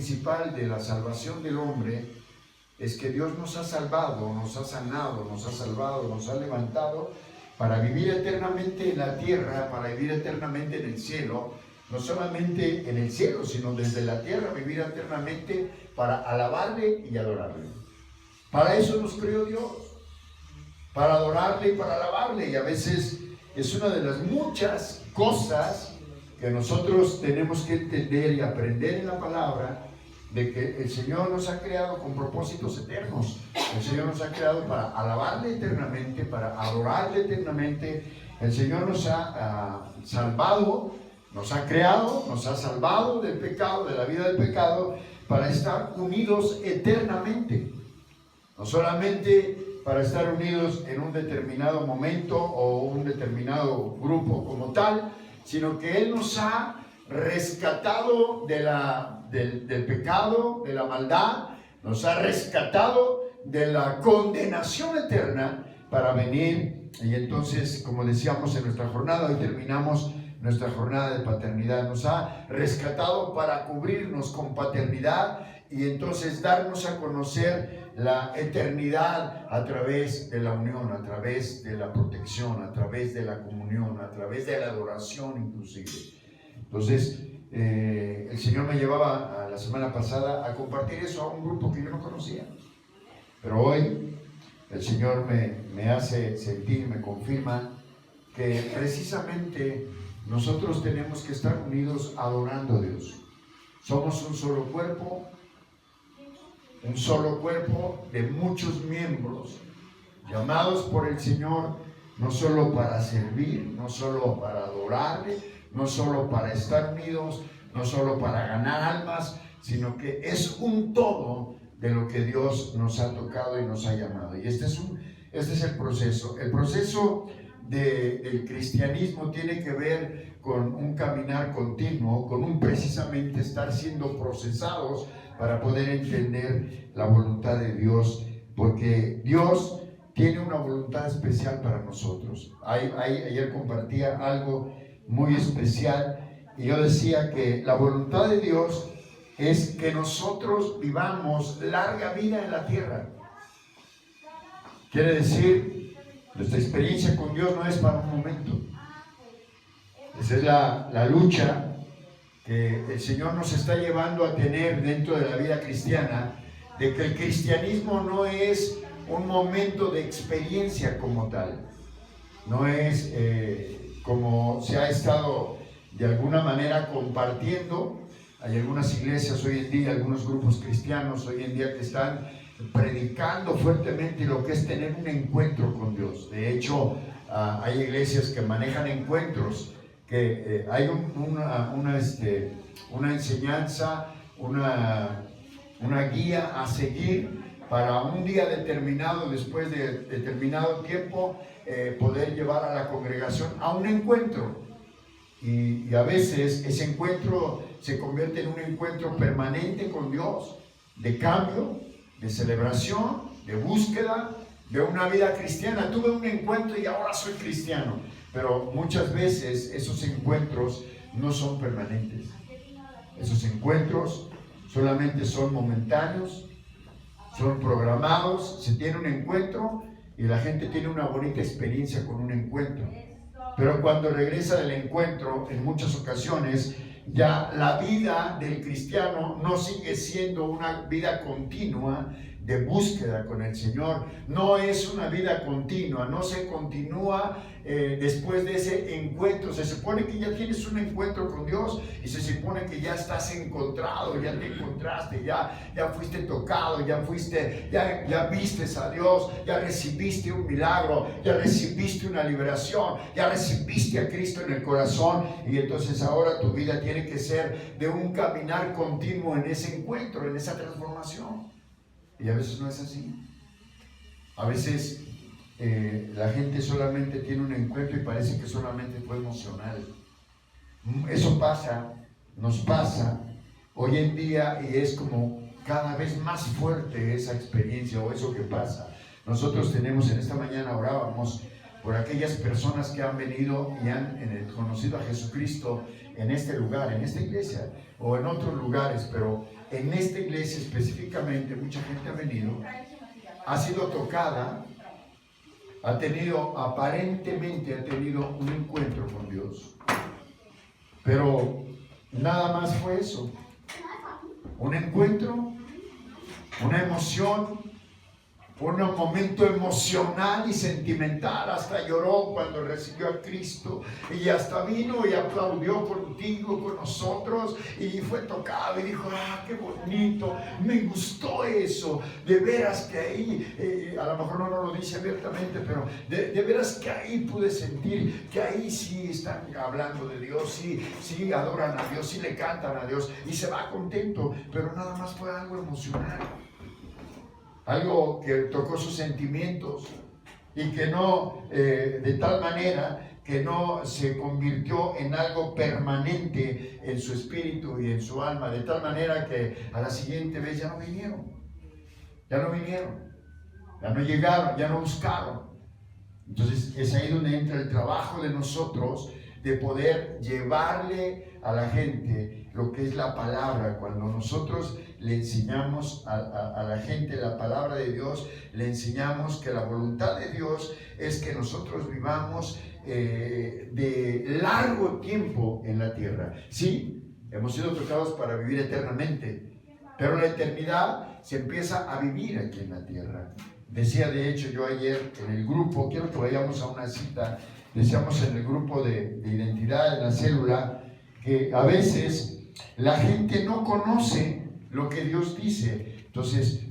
principal de la salvación del hombre es que Dios nos ha salvado, nos ha sanado, nos ha salvado, nos ha levantado para vivir eternamente en la tierra, para vivir eternamente en el cielo, no solamente en el cielo, sino desde la tierra, vivir eternamente para alabarle y adorarle. Para eso nos creó Dios, para adorarle y para alabarle, y a veces es una de las muchas cosas que nosotros tenemos que entender y aprender en la palabra, de que el Señor nos ha creado con propósitos eternos. El Señor nos ha creado para alabarle eternamente, para adorarle eternamente. El Señor nos ha salvado, nos ha creado, nos ha salvado del pecado, de la vida del pecado, para estar unidos eternamente. No solamente para estar unidos en un determinado momento o un determinado grupo como tal, sino que Él nos ha rescatado del pecado, de la maldad, nos ha rescatado de la condenación eterna para venir. Y entonces, como decíamos en nuestra jornada, hoy terminamos nuestra jornada de paternidad, nos ha rescatado para cubrirnos con paternidad y entonces darnos a conocer la eternidad a través de la unión, a través de la protección, a través de la comunión, a través de la adoración inclusive. Entonces, el Señor me llevaba la semana pasada a compartir eso a un grupo que yo no conocía. Pero hoy el Señor me hace sentir, me confirma que precisamente nosotros tenemos que estar unidos adorando a Dios. Somos un solo cuerpo de muchos miembros, llamados por el Señor, no solo para servir, no solo para adorarle, no solo para estar unidos, no solo para ganar almas, sino que es un todo de lo que Dios nos ha tocado y nos ha llamado. Y este es el proceso. El proceso del cristianismo tiene que ver con un caminar continuo, con un precisamente estar siendo procesados para poder entender la voluntad de Dios, porque Dios tiene una voluntad especial para nosotros. Ayer compartía algo muy especial y yo decía que la voluntad de Dios es que nosotros vivamos larga vida en la tierra. Quiere decir, nuestra experiencia con Dios no es para un momento. Esa es la lucha que el Señor nos está llevando a tener dentro de la vida cristiana, de que el cristianismo no es un momento de experiencia como tal, no es como se ha estado de alguna manera compartiendo. Hay algunas iglesias hoy en día, algunos grupos cristianos hoy en día que están predicando fuertemente lo que es tener un encuentro con Dios. De hecho, hay iglesias que manejan encuentros, que hay una enseñanza, una guía a seguir para un día determinado, después de determinado tiempo, poder llevar a la congregación a un encuentro. Y a veces ese encuentro se convierte en un encuentro permanente con Dios, de cambio, de celebración, de búsqueda, de una vida cristiana. Tuve un encuentro y ahora soy cristiano. Pero muchas veces esos encuentros no son permanentes. Esos encuentros solamente son momentáneos, son programados. Se tiene un encuentro y la gente tiene una bonita experiencia con un encuentro. Pero cuando regresa del encuentro, en muchas ocasiones, ya la vida del cristiano no sigue siendo una vida continua de búsqueda con el Señor. No es una vida continua, no se continúa después de ese encuentro. Se supone que ya tienes un encuentro con Dios y se supone que ya estás encontrado, ya te encontraste, ya fuiste tocado, ya vistes a Dios, ya recibiste un milagro, ya recibiste una liberación, ya recibiste a Cristo en el corazón, y entonces ahora tu vida tiene que ser de un caminar continuo en ese encuentro, en esa transformación. Y a veces no es así. A veces la gente solamente tiene un encuentro y parece que solamente fue emocional. Eso pasa, nos pasa hoy en día, y es como cada vez más fuerte esa experiencia o eso que pasa. Nosotros tenemos, en esta mañana orábamos por aquellas personas que han venido y han conocido a Jesucristo en este lugar, en esta iglesia o en otros lugares, pero en esta iglesia específicamente mucha gente ha venido, ha sido tocada, aparentemente ha tenido un encuentro con Dios, pero nada más fue eso, un encuentro, una emoción, un momento emocional y sentimental, hasta lloró cuando recibió a Cristo y hasta vino y aplaudió contigo, con nosotros, y fue tocado y dijo: qué bonito, me gustó eso, de veras que ahí, a lo mejor no lo dice abiertamente, pero de veras que ahí pude sentir que ahí sí están hablando de Dios, sí adoran a Dios, sí le cantan a Dios, y se va contento, pero nada más fue algo emocional. Algo que tocó sus sentimientos y que no, de tal manera que no se convirtió en algo permanente en su espíritu y en su alma, de tal manera que a la siguiente vez ya no vinieron, ya no llegaron, ya no buscaron. Entonces es ahí donde entra el trabajo de nosotros de poder llevarle a la gente lo que es la palabra. Cuando nosotros le enseñamos a la gente la palabra de Dios, le enseñamos que la voluntad de Dios es que nosotros vivamos de largo tiempo en la tierra. Sí, hemos sido tocados para vivir eternamente, pero la eternidad se empieza a vivir aquí en la tierra. Decía de hecho yo ayer en el grupo, quiero que vayamos a una cita, decíamos en el grupo de identidad, en la célula, que a veces la gente no conoce lo que Dios dice. Entonces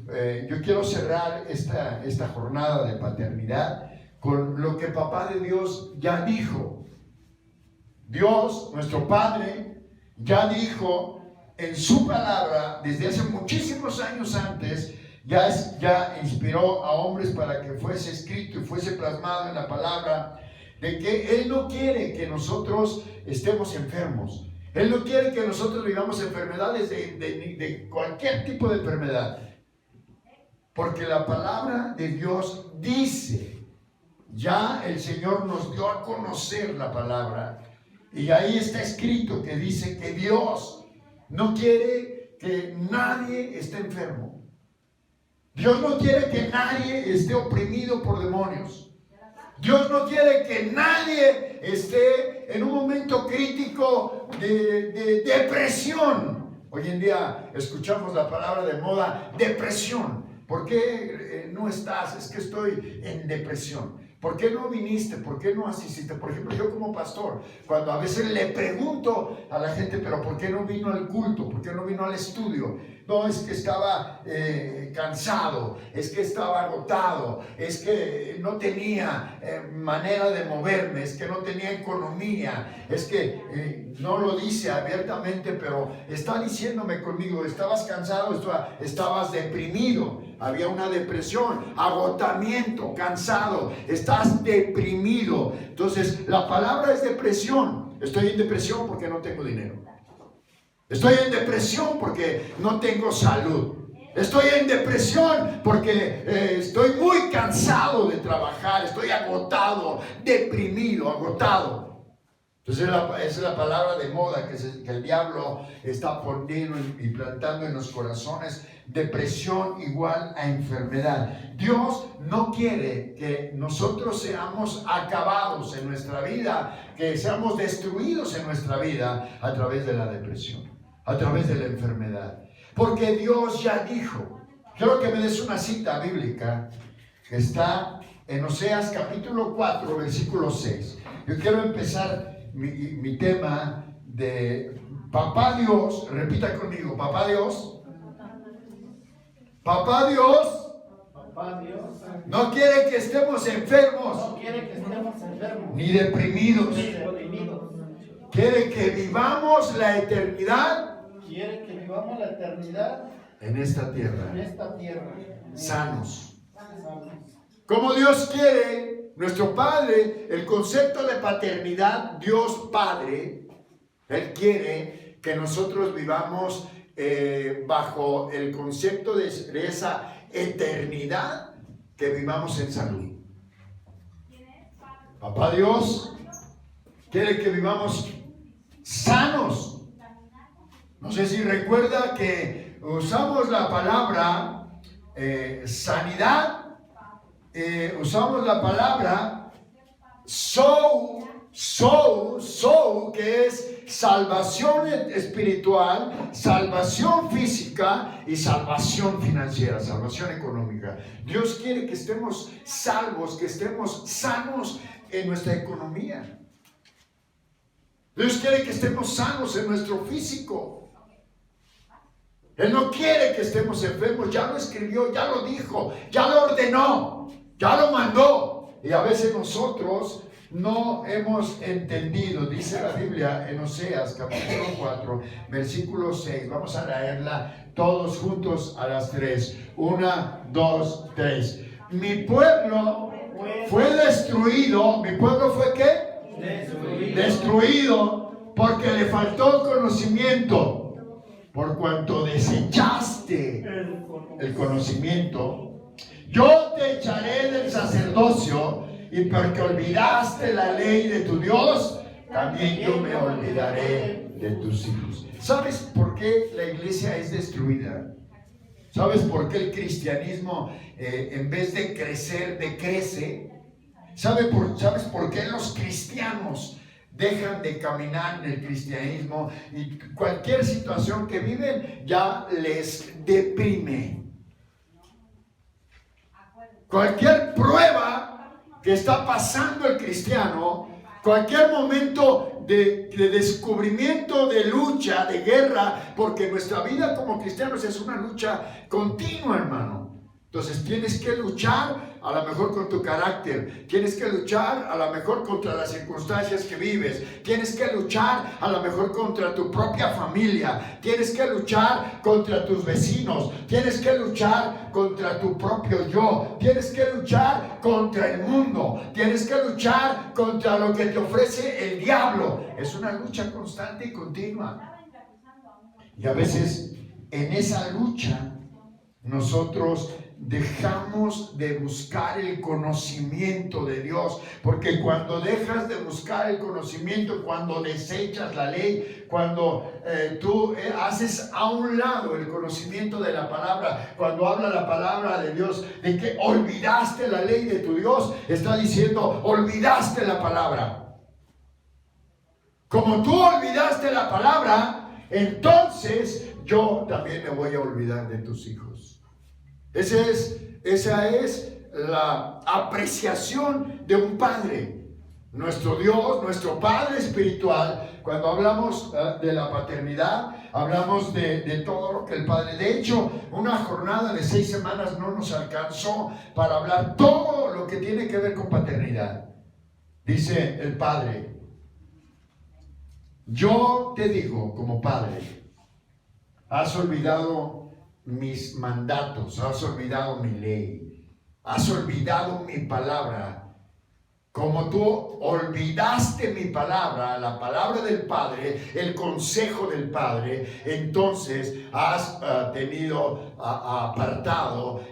yo quiero cerrar esta jornada de paternidad con lo que Papá de Dios ya dijo. Dios, nuestro Padre, ya dijo en su palabra desde hace muchísimos años antes. Ya inspiró a hombres para que fuese escrito y fuese plasmado en la palabra, de que Él no quiere que nosotros estemos enfermos. Él no quiere que nosotros vivamos enfermedades de cualquier tipo de enfermedad. Porque la palabra de Dios dice, ya el Señor nos dio a conocer la palabra. Y ahí está escrito que dice que Dios no quiere que nadie esté enfermo. Dios no quiere que nadie esté oprimido por demonios. Dios no quiere que nadie esté en un momento crítico de depresión. Hoy en día escuchamos la palabra de moda, depresión. ¿Por qué no estás? Es que estoy en depresión. ¿Por qué no viniste? ¿Por qué no asististe? Por ejemplo, yo como pastor, cuando a veces le pregunto a la gente, pero ¿por qué no vino al culto? ¿Por qué no vino al estudio? No, es que estaba cansado, es que estaba agotado, es que no tenía manera de moverme, es que no tenía economía, es que no lo dice abiertamente, pero está diciéndome conmigo, estabas cansado, estabas deprimido. Había una depresión, agotamiento, cansado, estás deprimido. Entonces, la palabra es depresión. Estoy en depresión porque no tengo dinero. Estoy en depresión porque no tengo salud. Estoy en depresión porque estoy muy cansado de trabajar. Estoy agotado, deprimido, agotado. Entonces esa es la palabra de moda que el diablo está poniendo y plantando en los corazones. Depresión igual a enfermedad. Dios no quiere que nosotros seamos acabados en nuestra vida, que seamos destruidos en nuestra vida a través de la depresión, a través de la enfermedad. Porque Dios ya dijo. Quiero que me des una cita bíblica que está en Oseas capítulo 4, versículo 6. Yo quiero empezar mi tema de Papá Dios. Repita conmigo, Papá Dios. Papá Dios. Papá Dios No quiere que estemos enfermos. no quiere que estemos enfermos Ni deprimidos. ni deprimidos. Quiere que vivamos la eternidad. Quiere que vivamos la eternidad En esta en tierra. esta tierra. Sanos. Sanos. Como Dios quiere, nuestro Padre, el concepto de paternidad, Dios Padre, Él quiere que nosotros vivamos bajo el concepto de esa eternidad, que vivamos en salud. Papá Dios quiere que vivamos sanos. No sé si recuerda que usamos la palabra sanidad, usamos la palabra soul, que es salvación espiritual, salvación física y salvación financiera, salvación económica. Dios quiere que estemos salvos, que estemos sanos en nuestra economía. Dios quiere que estemos sanos en nuestro físico. Él no quiere que estemos enfermos. Ya lo escribió, ya lo dijo, ya lo ordenó, ya lo mandó. Y a veces nosotros no hemos entendido. Dice la Biblia en Oseas capítulo 4 versículo 6. Vamos a leerla todos juntos a las 3. 1, 2, 3. Mi pueblo fue destruido. ¿Mi pueblo fue qué? Destruido porque le faltó conocimiento. Por cuanto desechaste el conocimiento, yo te echaré del sacerdocio, y porque olvidaste la ley de tu Dios, también yo me olvidaré de tus hijos. ¿Sabes por qué la iglesia es destruida? ¿Sabes por qué el cristianismo en vez de crecer, decrece? ¿Sabes por qué los cristianos dejan de caminar en el cristianismo y cualquier situación que viven ya les deprime? Cualquier prueba que está pasando el cristiano, cualquier momento de descubrimiento, de lucha, de guerra, porque nuestra vida como cristianos es una lucha continua, hermano. Entonces tienes que luchar a lo mejor con tu carácter, tienes que luchar a lo mejor contra las circunstancias que vives, tienes que luchar a lo mejor contra tu propia familia, tienes que luchar contra tus vecinos, tienes que luchar contra tu propio yo, tienes que luchar contra el mundo, tienes que luchar contra lo que te ofrece el diablo. Es una lucha constante y continua. Y a veces en esa lucha nosotros dejamos de buscar el conocimiento de Dios, porque cuando dejas de buscar el conocimiento, cuando desechas la ley, cuando tú haces a un lado el conocimiento de la palabra, cuando habla la palabra de Dios de que olvidaste la ley de tu Dios, está diciendo olvidaste la palabra. Como tú olvidaste la palabra, entonces yo también me voy a olvidar de tus hijos. Esa es la apreciación de un padre. Nuestro Dios, nuestro Padre espiritual, cuando hablamos de la paternidad, hablamos de todo lo que el Padre. De hecho, una jornada de 6 semanas no nos alcanzó para hablar todo lo que tiene que ver con paternidad. Dice el Padre: yo te digo como Padre, has olvidado mis mandatos, has olvidado mi ley, has olvidado mi palabra. Como tú olvidaste mi palabra, la palabra del Padre, el consejo del Padre, entonces has tenido apartado,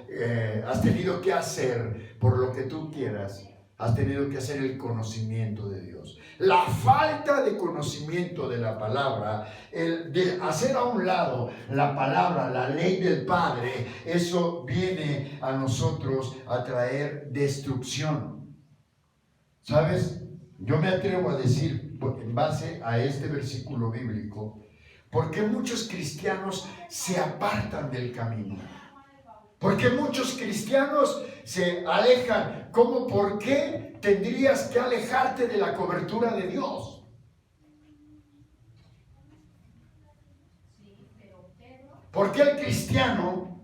has tenido que hacer por lo que tú quieras, has tenido que hacer el conocimiento de Dios. La falta de conocimiento de la palabra, el de hacer a un lado la palabra, la ley del Padre, eso viene a nosotros a traer destrucción. ¿Sabes? Yo me atrevo a decir, en base a este versículo bíblico, ¿por qué muchos cristianos se apartan del camino? ¿Por qué muchos cristianos se alejan? ¿Cómo? ¿Por qué tendrías que alejarte de la cobertura de Dios? ¿Por qué el cristiano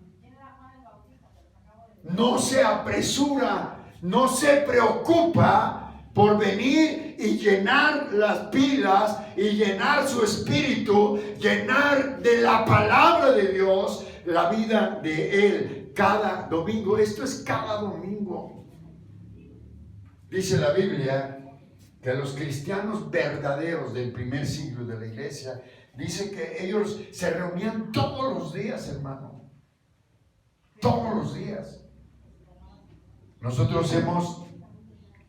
no se apresura, no se preocupa por venir y llenar las pilas y llenar su espíritu, llenar de la palabra de Dios la vida de Él cada domingo? Esto es cada domingo. Dice la Biblia que los cristianos verdaderos del primer siglo de la iglesia, dice que ellos se reunían todos los días, hermano. Todos los días. Nosotros hemos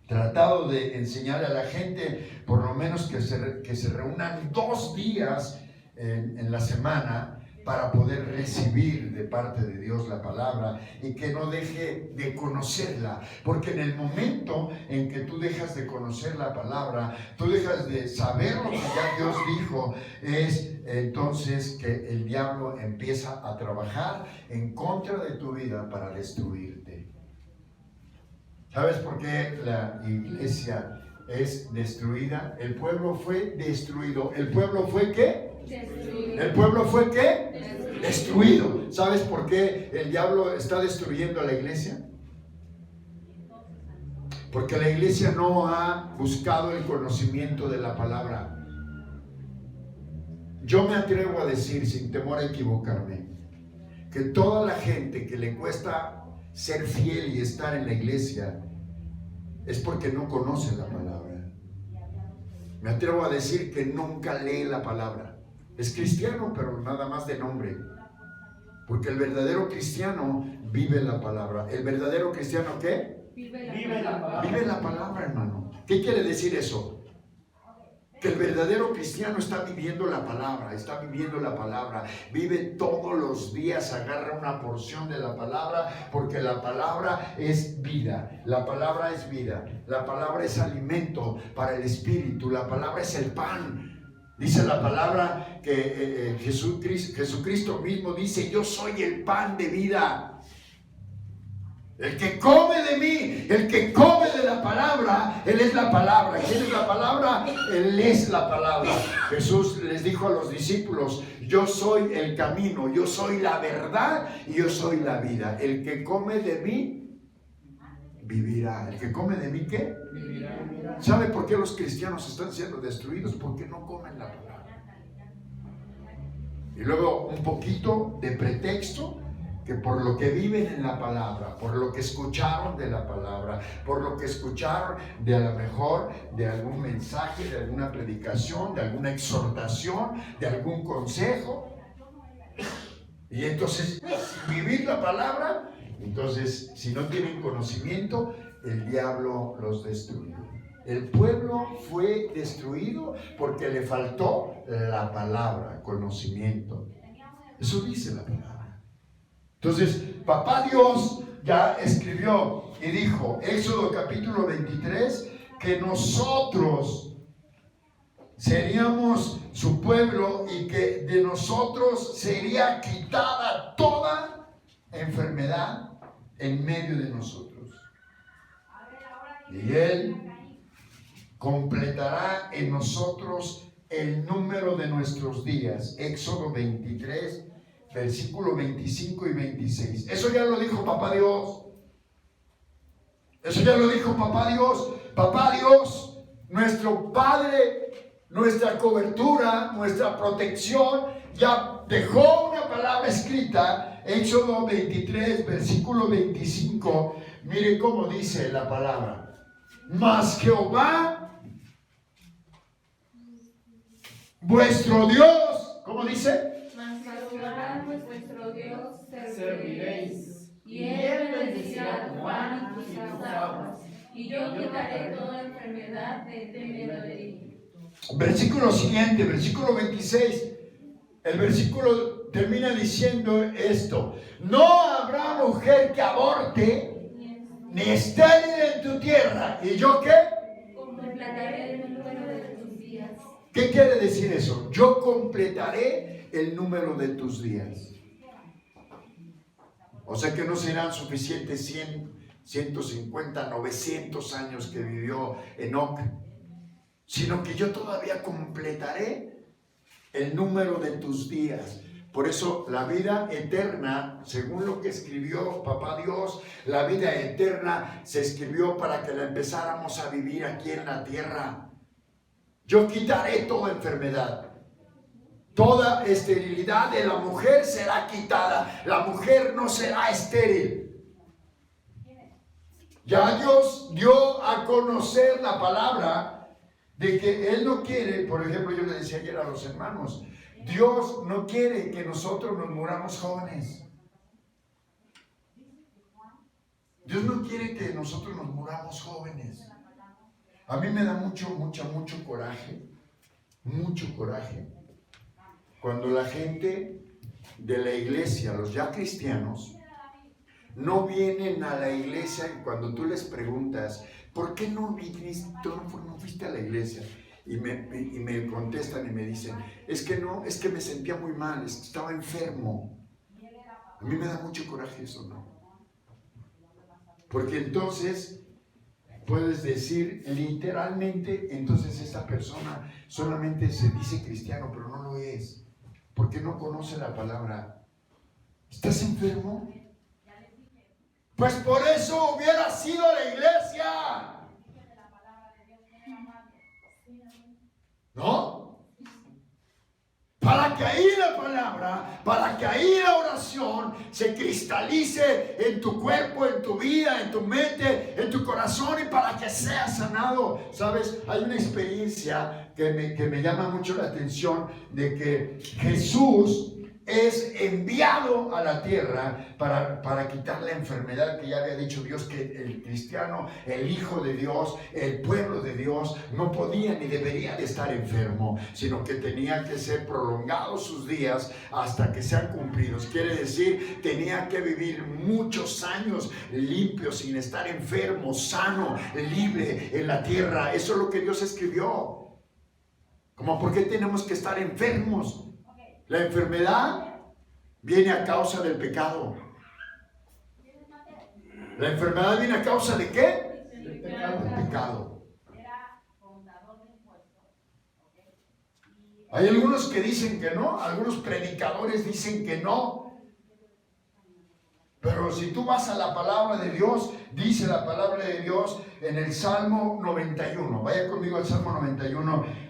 tratado de enseñar a la gente, por lo menos que se reúnan 2 días en la semana para poder recibir de parte de Dios la palabra y que no deje de conocerla, porque en el momento en que tú dejas de conocer la palabra, tú dejas de saber lo que ya Dios dijo, es entonces que el diablo empieza a trabajar en contra de tu vida para destruirte. ¿Sabes por qué la iglesia es destruida? El pueblo fue destruido. ¿El pueblo fue qué? Destruido. ¿El pueblo fue qué? Destruido. ¿Sabes por qué el diablo está destruyendo a la iglesia? Porque la iglesia no ha buscado el conocimiento de la palabra. Yo me atrevo a decir, sin temor a equivocarme, que toda la gente que le cuesta ser fiel y estar en la iglesia es porque no conoce la palabra. Me atrevo a decir que nunca lee la palabra. Es cristiano, pero nada más de nombre. Porque el verdadero cristiano vive la palabra. ¿El verdadero cristiano qué? Vive la palabra. Vive la palabra, hermano. ¿Qué quiere decir eso? Que el verdadero cristiano está viviendo la palabra, vive todos los días, agarra una porción de la palabra, porque la palabra es vida, la palabra es vida, la palabra es alimento para el espíritu, la palabra es el pan. Dice la palabra que Jesucristo mismo dice: yo soy el pan de vida. El que come de mí, el que come de la palabra, Él es la palabra. ¿Quién es la palabra? Él es la palabra. Jesús les dijo a los discípulos: yo soy el camino, yo soy la verdad y yo soy la vida. El que come de mí, vivirá. ¿El que come de mí qué? Vivirá. ¿Sabe por qué los cristianos están siendo destruidos? Porque no comen la palabra. Y luego un poquito de pretexto, que por lo que viven en la palabra, por lo que escucharon de la palabra, por lo que escucharon de a lo mejor de algún mensaje, de alguna predicación, de alguna exhortación, de algún consejo, y entonces vivir la palabra, entonces si no tienen conocimiento, el diablo los destruye. El pueblo fue destruido porque le faltó la palabra, conocimiento. Eso dice la palabra. Entonces, papá Dios ya escribió y dijo, Éxodo capítulo 23, que nosotros seríamos su pueblo y que de nosotros sería quitada toda enfermedad en medio de nosotros. Y Él completará en nosotros el número de nuestros días. Éxodo 23, versículo 25 y 26. Eso ya lo dijo papá Dios. Eso ya lo dijo papá Dios. Papá Dios, nuestro Padre, nuestra cobertura, nuestra protección, ya dejó una palabra escrita. Éxodo 23, versículo 25. Mire cómo dice la palabra. Mas Jehová, vuestro Dios, ¿cómo dice? Vuestro Dios Serviréis. y Él bendecirá tu pan y tus aguas, y yo quitaré toda enfermedad de medio de ti. Versículo siguiente, versículo 26. El versículo termina diciendo esto: no habrá mujer que aborte ni estéril en tu tierra. ¿Y yo qué? Completaré el número de tus días. ¿Qué quiere decir eso? Yo completaré el número de tus días. O sea que no serán suficientes 100, 150, 900 años que vivió Enoc, sino que yo todavía completaré el número de tus días. Por eso la vida eterna, según lo que escribió papá Dios, la vida eterna se escribió para que la empezáramos a vivir aquí en la tierra. Yo quitaré toda enfermedad. Toda esterilidad de la mujer será quitada. La mujer no será estéril. Ya Dios dio a conocer la palabra de que Él no quiere, por ejemplo, yo le decía ayer a los hermanos, Dios no quiere que nosotros nos muramos jóvenes. Dios no quiere que nosotros nos muramos jóvenes. A mí me da mucho coraje, cuando la gente de la iglesia, los ya cristianos, no vienen a la iglesia y cuando tú les preguntas, ¿por qué no viniste, no fuiste a la iglesia? Y me contestan y me dicen, es que me sentía muy mal, es que estaba enfermo. A mí me da mucho coraje eso, ¿no? Porque entonces puedes decir literalmente, entonces esta persona solamente se dice cristiano, pero no lo es, porque no conoce la palabra. ¿Estás enfermo? Pues por eso hubiera sido la iglesia. ¿No? Para que ahí la palabra, para que ahí la oración se cristalice en tu cuerpo, en tu vida, en tu mente, en tu corazón y para que seas sanado. ¿Sabes? Hay una experiencia que me llama mucho la atención de que Jesús es enviado a la tierra para quitar la enfermedad que ya había dicho Dios, que el cristiano, el Hijo de Dios, el pueblo de Dios, no podía ni debería de estar enfermo, sino que tenía que ser prolongados sus días hasta que sean cumplidos. Quiere decir, tenía que vivir muchos años limpios, sin estar enfermo, sano, libre en la tierra. Eso es lo que Dios escribió. Como, ¿por qué tenemos que estar enfermos? La enfermedad viene a causa del pecado. ¿La enfermedad viene a causa de qué? Del Pecado. Hay algunos que dicen que no, algunos predicadores dicen que no. Pero si tú vas a la palabra de Dios, dice la palabra de Dios en el Salmo 91. Vaya conmigo al Salmo 91.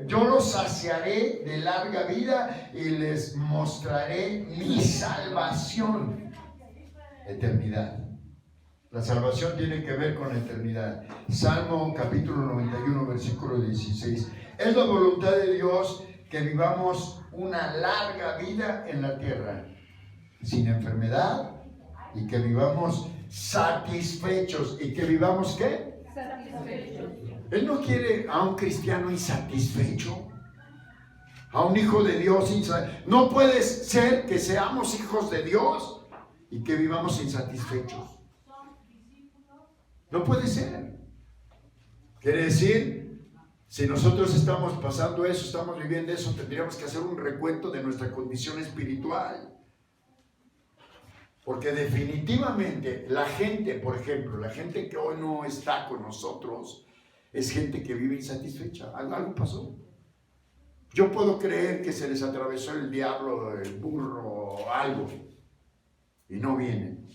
Yo los saciaré de larga vida y les mostraré mi salvación. Eternidad. La salvación tiene que ver con la eternidad. Salmo capítulo 91, versículo 16. Es la voluntad de Dios que vivamos una larga vida en la tierra, sin enfermedad, y que vivamos satisfechos. ¿Y que vivamos qué? Satisfechos. Él no quiere a un cristiano insatisfecho, a un hijo de Dios insatisfecho. No puede ser que seamos hijos de Dios y que vivamos insatisfechos. No puede ser. Quiere decir, si nosotros estamos pasando eso, estamos viviendo eso, tendríamos que hacer un recuento de nuestra condición espiritual. Porque definitivamente la gente, por ejemplo, la gente que hoy no está con nosotros, es gente que vive insatisfecha. Algo pasó. Yo puedo creer que se les atravesó el diablo, el burro, algo, y no vienen.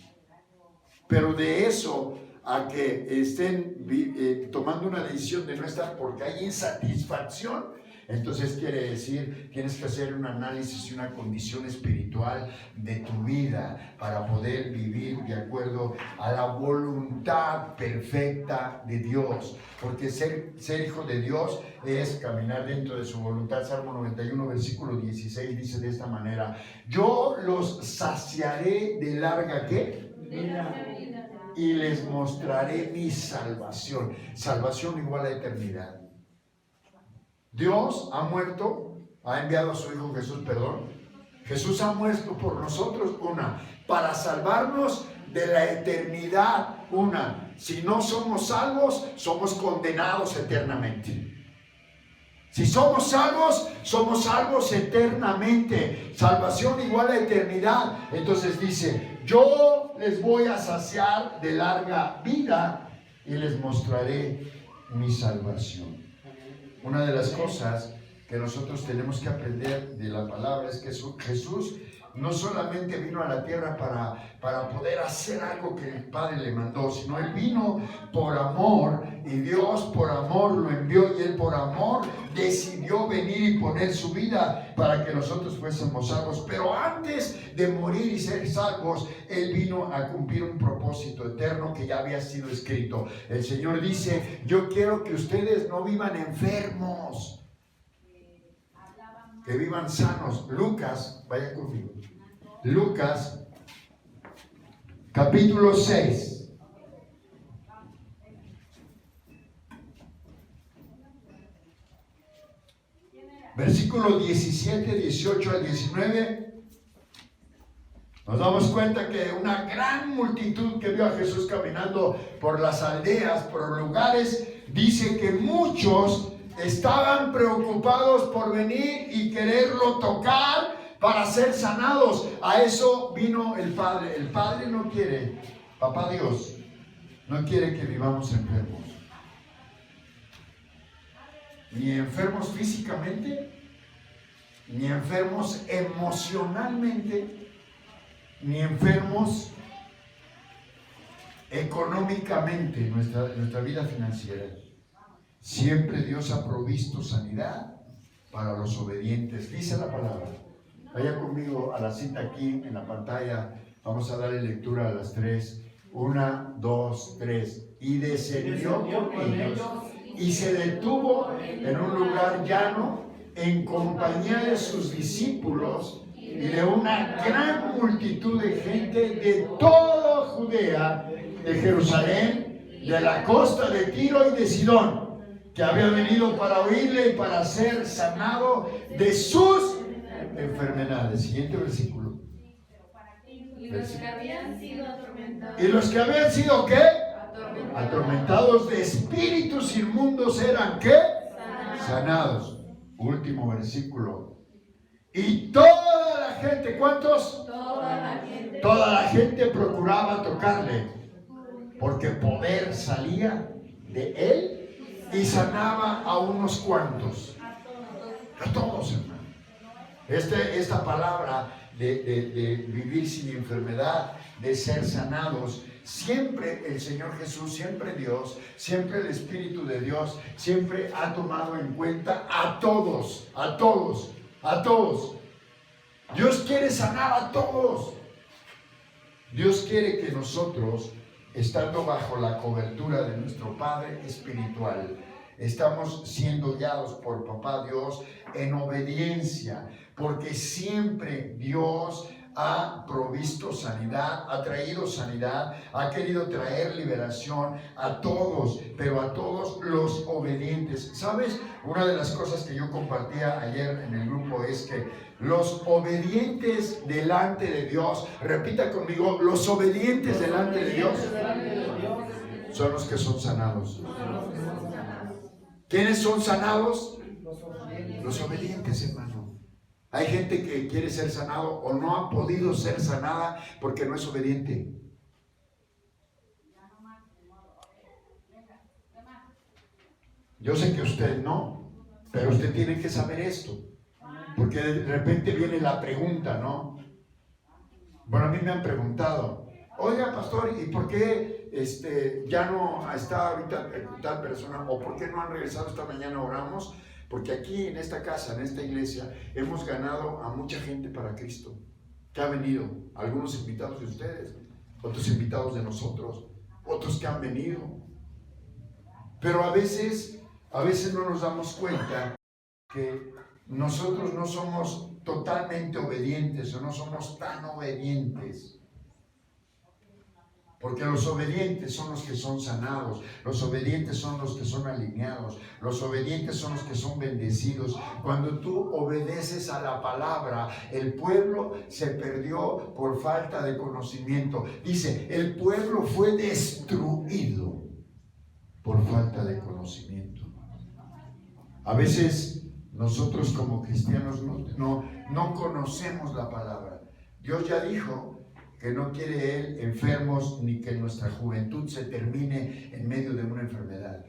Pero de eso a que estén tomando una decisión de no estar porque hay insatisfacción, entonces quiere decir, tienes que hacer un análisis y una condición espiritual de tu vida para poder vivir de acuerdo a la voluntad perfecta de Dios. Porque ser hijo de Dios es caminar dentro de su voluntad. Salmo 91, versículo 16 dice de esta manera: yo los saciaré de larga ¿qué? Vida. Y les mostraré mi salvación. Salvación igual a eternidad. Dios ha muerto, ha enviado a su Hijo Jesús, Jesús ha muerto por nosotros, para salvarnos de la eternidad, si no somos salvos, somos condenados eternamente. Si somos salvos eternamente. Salvación igual a eternidad. Entonces dice, yo les voy a saciar de larga vida y les mostraré mi salvación. Una de las cosas que nosotros tenemos que aprender de la palabra es que Jesús no solamente vino a la tierra para poder hacer algo que el Padre le mandó, sino Él vino por amor, y Dios por amor lo envió, y Él por amor decidió venir y poner su vida para que nosotros fuésemos salvos. Pero antes de morir y ser salvos, Él vino a cumplir un propósito eterno que ya había sido escrito. El Señor dice, yo quiero que ustedes no vivan enfermos, que vivan sanos. Lucas, vaya conmigo. Lucas, capítulo 6. versículo 17, 18 al 19, nos damos cuenta que una gran multitud que vio a Jesús caminando por las aldeas, por lugares, dice que muchos estaban preocupados por venir y quererlo tocar para ser sanados. A eso vino el Padre. El Padre no quiere, Papá Dios, no quiere que vivamos enfermos. Ni enfermos físicamente, ni enfermos emocionalmente, ni enfermos económicamente, nuestra vida financiera. Siempre Dios ha provisto sanidad para los obedientes. Dice la palabra. Vaya conmigo a la cita aquí en la pantalla. Vamos a darle lectura a las 3. 1, 2, 3. Y descendió con ellos y se detuvo en un lugar llano en compañía de sus discípulos y de una gran multitud de gente de toda Judea, de Jerusalén, de la costa de Tiro y de Sidón, que había venido para oírle y para ser sanado de sus enfermedades. Siguiente versículo. Y los que habían sido atormentados. ¿Y los que habían sido qué? Atormentados de espíritus inmundos eran ¿qué? Sanados. Último versículo. Y toda la gente, ¿cuántos? Toda la gente procuraba tocarle, porque poder salía de él y sanaba a unos cuantos. A todos, hermano. Esta palabra de vivir sin enfermedad, de ser sanados, siempre el Señor Jesús, siempre Dios, siempre el Espíritu de Dios, siempre ha tomado en cuenta a todos, a todos, a todos. Dios quiere sanar a todos. Dios quiere que nosotros, estando bajo la cobertura de nuestro Padre espiritual, estamos siendo guiados por Papá Dios en obediencia, porque siempre Dios ha provisto sanidad, ha traído sanidad, ha querido traer liberación a todos, pero a todos los obedientes. ¿Sabes? Una de las cosas que yo compartía ayer en el grupo es que los obedientes delante de Dios, repita conmigo, los obedientes delante de Dios son los que son sanados. ¿Quiénes son sanados? Los obedientes, hermano. Hay gente que quiere ser sanado o no ha podido ser sanada porque no es obediente. Yo sé que usted no, pero usted tiene que saber esto, porque de repente viene la pregunta, ¿no? Bueno, a mí me han preguntado, oiga, pastor, ¿y por qué ya no está ahorita tal persona? ¿O por qué no han regresado esta mañana? Oramos. Porque aquí en esta casa, en esta iglesia, hemos ganado a mucha gente para Cristo, que ha venido, algunos invitados de ustedes, otros invitados de nosotros, otros que han venido. Pero a veces no nos damos cuenta que nosotros no somos totalmente obedientes o no somos tan obedientes. Porque los obedientes son los que son sanados, los obedientes son los que son alineados, los obedientes son los que son bendecidos. Cuando tú obedeces a la palabra, el pueblo se perdió por falta de conocimiento. Dice, el pueblo fue destruido por falta de conocimiento. A veces nosotros como cristianos no conocemos la palabra. Dios ya dijo que no quiere Él enfermos ni que nuestra juventud se termine en medio de una enfermedad.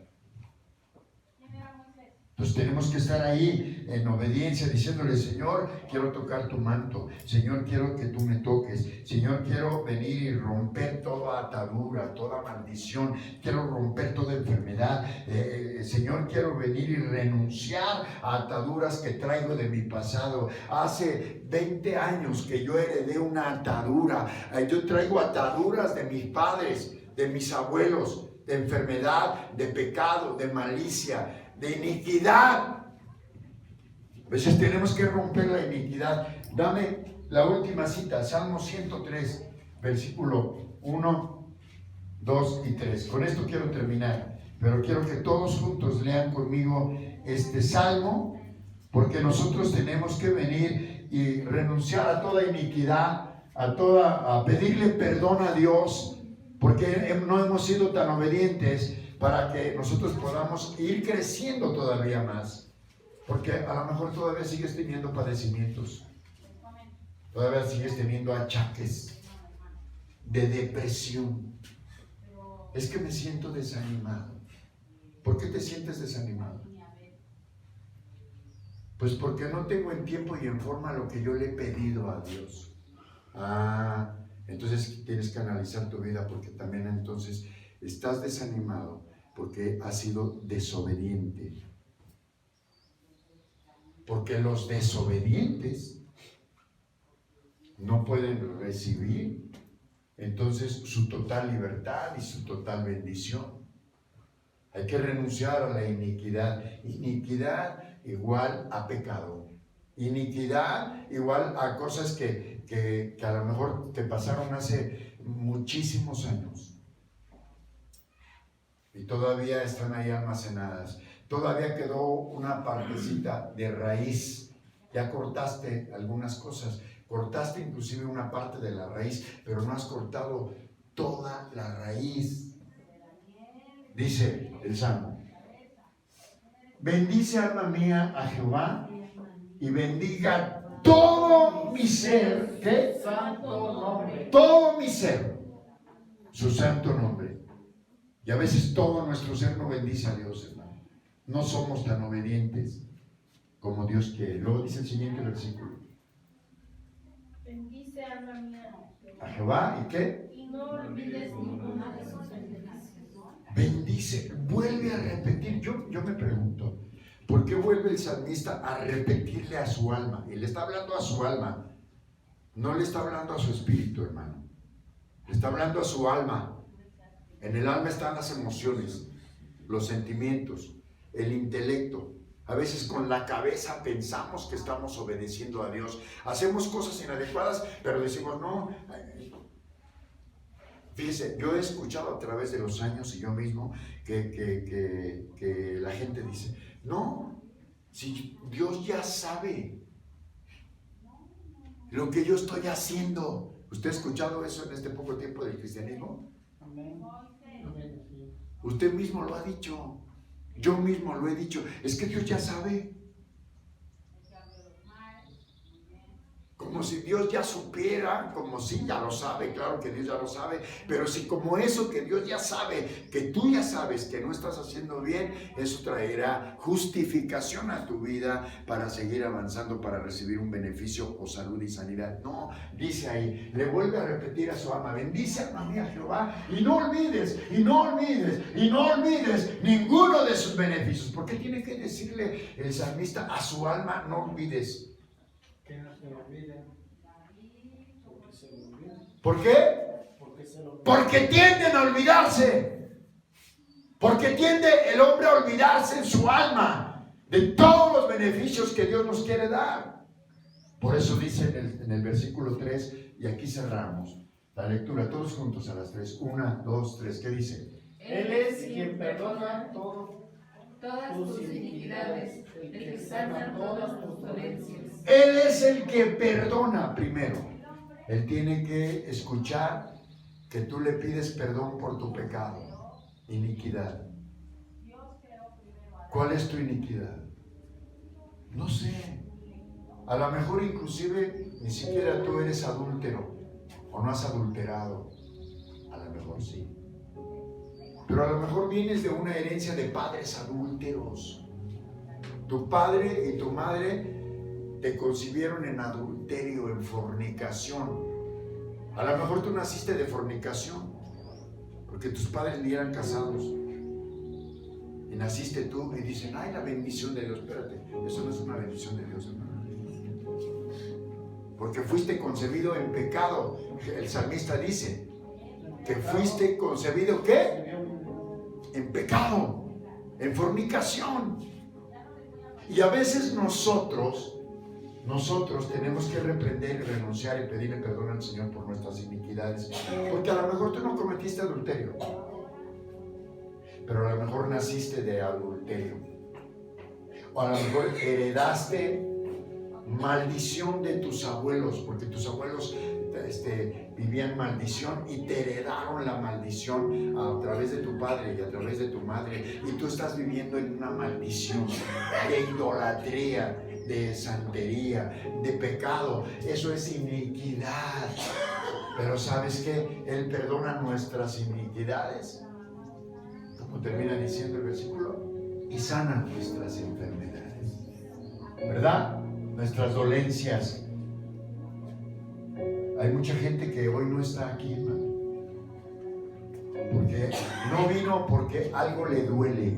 Entonces tenemos que estar ahí en obediencia diciéndole, Señor, quiero tocar tu manto, Señor, quiero que tú me toques, Señor, quiero venir y romper toda atadura, toda maldición, quiero romper toda enfermedad, Señor, quiero venir y renunciar a ataduras que traigo de mi pasado. Hace 20 años que yo heredé una atadura, yo traigo ataduras de mis padres, de mis abuelos, de enfermedad, de pecado, de malicia, de iniquidad. A veces tenemos que romper la iniquidad. Dame la última cita, Salmo 103, versículo 1, 2 y 3. Con esto quiero terminar, pero quiero que todos juntos lean conmigo este salmo, Porque nosotros tenemos que venir y renunciar a toda iniquidad, a pedirle perdón a Dios, porque no hemos sido tan obedientes, para que nosotros podamos ir creciendo todavía más. Porque a lo mejor todavía sigues teniendo padecimientos, todavía sigues teniendo achaques de depresión. Es que me siento desanimado. ¿Por qué te sientes desanimado? Pues porque no tengo en tiempo y en forma lo que yo le he pedido a Dios. Entonces tienes que analizar tu vida, porque también entonces estás desanimado porque has sido desobediente. Porque los desobedientes no pueden recibir entonces su total libertad y su total bendición. Hay que renunciar a la iniquidad. Iniquidad igual a pecado. Iniquidad igual a cosas que a lo mejor te pasaron hace muchísimos años y todavía están ahí almacenadas. Todavía quedó una partecita de raíz. Ya cortaste algunas cosas, cortaste inclusive una parte de la raíz, pero no has cortado toda la raíz. Dice el Salmo: bendice alma mía a Jehová y bendiga todo mi ser, ¿qué? Santo nombre. Todo mi ser, su santo nombre. Y a veces todo nuestro ser no bendice a Dios, hermano. No somos tan obedientes como Dios quiere. Luego dice el siguiente versículo: Bendice alma mía a Jehová, ¿y qué? y no olvides ninguna de sus beneficios. Bendice, vuelve a repetir. Yo me pregunto, ¿por qué vuelve el salmista a repetirle a su alma? Y le está hablando a su alma, no le está hablando a su espíritu, hermano. Le está hablando a su alma. En el alma están las emociones, los sentimientos, el intelecto. A veces con la cabeza pensamos que estamos obedeciendo a Dios. Hacemos cosas inadecuadas, pero decimos no. Fíjese, yo he escuchado a través de los años y yo mismo que la gente dice, no, si Dios ya sabe lo que yo estoy haciendo. ¿Usted ha escuchado eso en este poco tiempo del cristianismo? Amén. Usted mismo lo ha dicho, yo mismo lo he dicho. Es que Dios ya sabe. Como si Dios ya supiera, como si ya lo sabe, claro que Dios ya lo sabe, pero si como eso que Dios ya sabe, que tú ya sabes que no estás haciendo bien, eso traerá justificación a tu vida para seguir avanzando, para recibir un beneficio o salud y sanidad. No, dice ahí, le vuelve a repetir a su alma: bendice alma mía Jehová y no olvides, y no olvides, y no olvides ninguno de sus beneficios. ¿Por qué tiene que decirle el salmista a su alma: no olvides? Que no se olvide. Porque se le olvida. ¿Por qué? Porque se le olvida. Porque tienden a olvidarse. Porque tiende el hombre a olvidarse en su alma de todos los beneficios que Dios nos quiere dar. Por eso dice en el versículo 3, y aquí cerramos la lectura todos juntos a las 3. 1, 2, 3. ¿Qué dice? Él es quien perdona todas tus iniquidades, el que sana todas tus dolencias. Él es el que perdona primero. Él tiene que escuchar que tú le pides perdón por tu pecado, iniquidad. ¿Cuál es tu iniquidad? No sé. A lo mejor inclusive ni siquiera tú eres adúltero o no has adulterado. A lo mejor sí. Pero a lo mejor vienes de una herencia de padres adúlteros. Tu padre y tu madre te concibieron en adulterio, en fornicación. A lo mejor tú naciste de fornicación, porque tus padres ni eran casados. Y naciste tú y dicen, ay, la bendición de Dios. Espérate, eso no es una bendición de Dios, hermano. Porque fuiste concebido en pecado. El salmista dice que fuiste concebido, ¿qué? En pecado, en fornicación. Y a veces nosotros tenemos que reprender y renunciar y pedirle perdón al Señor por nuestras iniquidades. Porque a lo mejor tú no cometiste adulterio, pero a lo mejor naciste de adulterio. O a lo mejor heredaste maldición de tus abuelos, porque tus abuelos vivían maldición y te heredaron la maldición a través de tu padre y a través de tu madre, y tú estás viviendo en una maldición de idolatría, de santería, de pecado. Eso es iniquidad. Pero ¿sabes qué? Él perdona nuestras iniquidades, como termina diciendo el versículo, y sana nuestras enfermedades, ¿verdad? Nuestras dolencias. Hay mucha gente que hoy no está aquí, hermano, porque no vino porque algo le duele.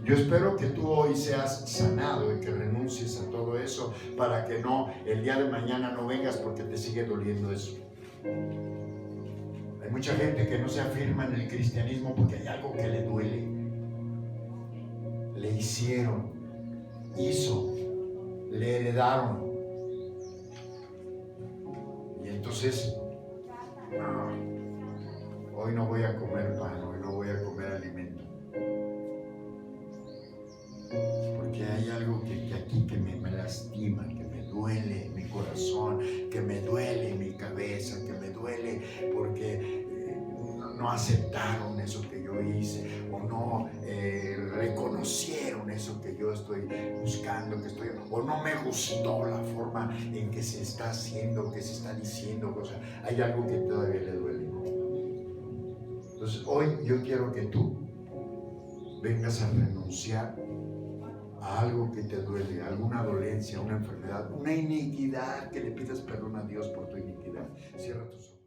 Yo espero que tú hoy seas sanado y que renuncies a todo eso, para que no, el día de mañana no vengas porque te sigue doliendo eso. Hay mucha gente que no se afirma en el cristianismo porque hay algo que le duele. Le hicieron, le heredaron. Y entonces, no, hoy no voy a comer pan, hoy no voy a comer alimento. Porque hay algo que aquí que me lastima, que me duele en mi corazón, que me duele en mi cabeza, que me duele porque no aceptaron eso que yo hice, o no reconocieron eso que yo estoy buscando, o no me gustó la forma en que se está haciendo, que se está diciendo cosas. Hay algo que todavía le duele. Entonces hoy yo quiero que tú vengas a renunciar a algo que te duele, alguna dolencia, una enfermedad, una iniquidad, que le pidas perdón a Dios por tu iniquidad. Cierra tus ojos.